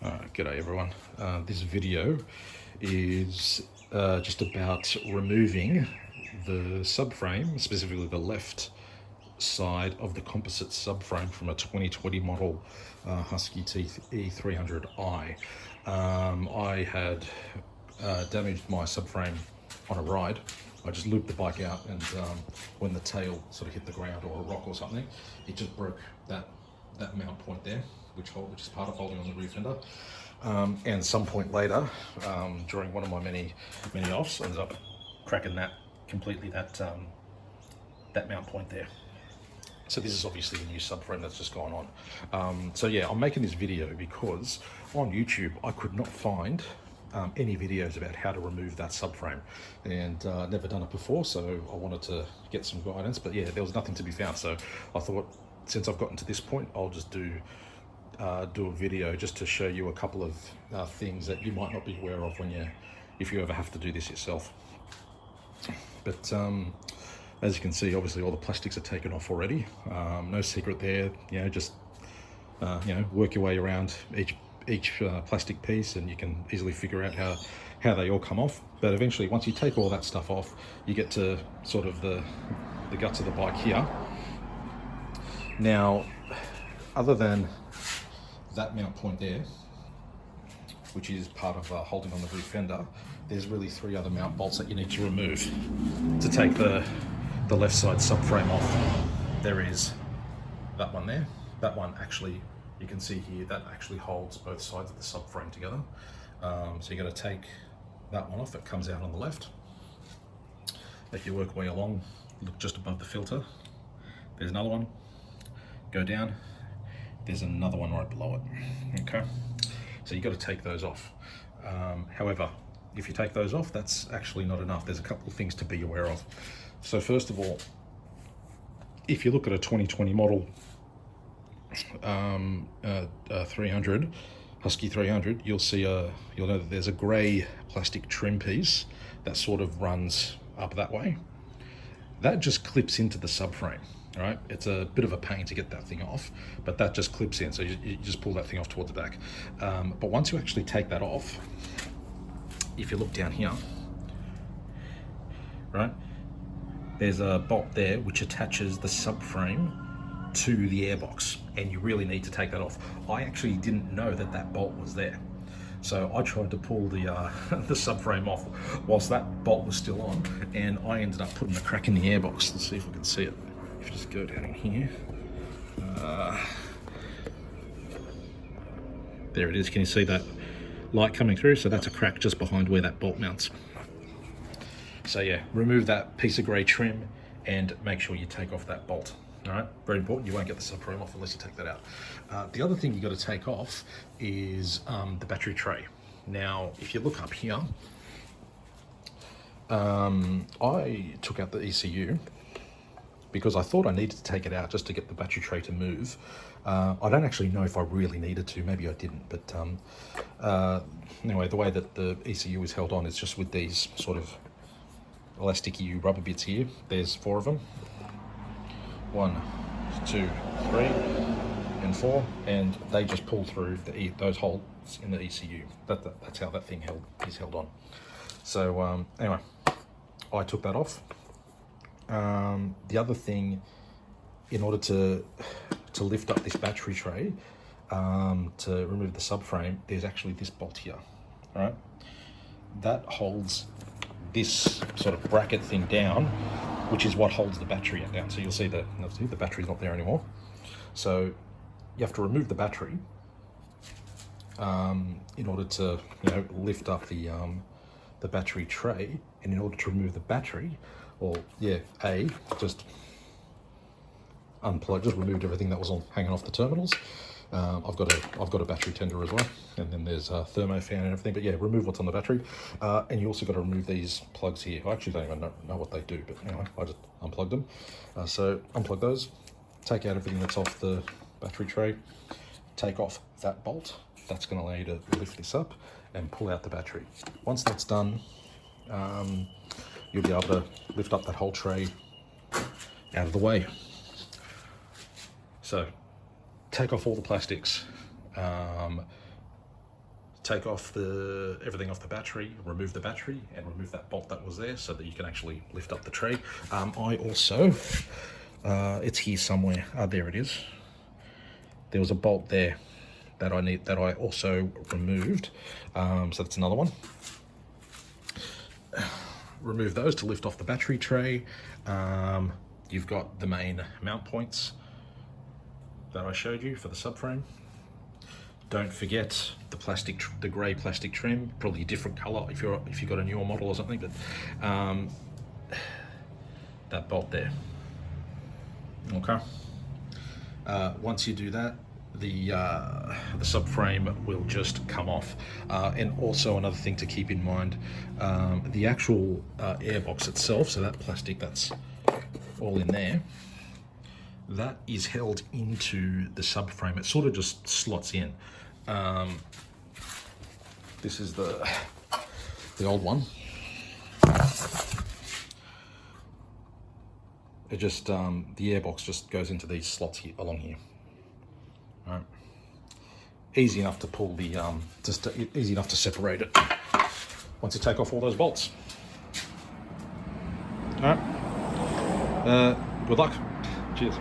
G'day everyone. This video is just about removing the subframe, specifically the left side of the composite subframe from a 2020 model Husky TE300i. I had damaged my subframe on a ride. I just looped the bike out, and when the tail sort of hit the ground or a rock or something, it just broke that mount point there, which is part of holding on the rear fender. And some point later, during one of my many offs, I ended up cracking that mount point there. So this is obviously a new subframe that's just gone on. So yeah, I'm making this video because on YouTube I could not find any videos about how to remove that subframe, and never done it before, so I wanted to get some guidance, but yeah, there was nothing to be found. So I thought, since I've gotten to this point, I'll just do a video just to show you a couple of things that you might not be aware of if you ever have to do this yourself. But as you can see, obviously all the plastics are taken off already. No secret there, just work your way around each plastic piece, and you can easily figure out how they all come off. But eventually, once you take all that stuff off, you get to sort of the guts of the bike here. Now, other than that mount point there, which is part of holding on the rear fender, there's really three other mount bolts that you need to remove to take the left side subframe off. There is that one there. That one actually, you can see here, that actually holds both sides of the subframe together. So you're going to take that one off. It comes out on the left. If you work way along, look just above the filter, there's another one. Go down, there's another one right below it. Okay, so you've got to take those off. However, if you take those off, that's actually not enough. There's a couple of things to be aware of. So first of all, if you look at a 2020 model 300 Husky 300, you'll know that there's a grey plastic trim piece that sort of runs up that way. That just clips into the subframe. Right, it's a bit of a pain to get that thing off, but that just clips in, so you just pull that thing off towards the back. But once you actually take that off, if you look down here, right, there's a bolt there which attaches the subframe to the airbox, and you really need to take that off. I actually didn't know that bolt was there, so I tried to pull the the subframe off whilst that bolt was still on, and I ended up putting a crack in the airbox. Let's see if we can see it. If you just go down in here, there it is. Can you see that light coming through? So that's a crack just behind where that bolt mounts. So yeah, remove that piece of grey trim and make sure you take off that bolt. All right, very important. You won't get the subframe off unless you take that out. The other thing you got to take off is the battery tray. Now, if you look up here, I took out the ECU because I thought I needed to take it out just to get the battery tray to move. I don't actually know if I really needed to, maybe I didn't, but anyway, the way that the ECU is held on is just with these sort of elasticy rubber bits here. There's 4 of them. 1, 2, 3, and 4, and they just pull through those holes in the ECU. That's how that thing is held on. So anyway, I took that off. The other thing, in order to lift up this battery tray, to remove the subframe, there's actually this bolt here, all right? That holds this sort of bracket thing down, which is what holds the battery down. So you'll see that the battery's not there anymore. So you have to remove the battery in order to lift up the battery tray, and in order to remove the battery, just unplugged, just removed everything that was hanging off the terminals. I've got a battery tender as well, and then there's a thermo fan and everything. But yeah, remove what's on the battery, and you also got to remove these plugs here. I actually don't even know what they do, but anyway, I just unplugged them. So unplug those, take out everything that's off the battery tray, take off that bolt. That's going to allow you to lift this up and pull out the battery. Once that's done, you'll be able to lift up that whole tray out of the way. So take off all the plastics, take off everything off the battery, remove the battery, and remove that bolt that was there so that you can actually lift up the tray. I also, it's here somewhere. There it is. There was a bolt there that I also removed. So that's another one. Remove those to lift off the battery tray. You've got the main mount points that I showed you for the subframe. Don't forget the grey plastic trim, probably a different colour if you've got a newer model or something, but that bolt there. Okay. Once you do that, the subframe will just come off. And also another thing to keep in mind, the actual airbox itself, so that plastic that's all in there, that is held into the subframe. It sort of just slots in. This is the old one. It just the airbox just goes into these slots here, along here. All right. Easy enough to pull the easy enough to separate it once you take off all those bolts. All right. Good luck. Cheers.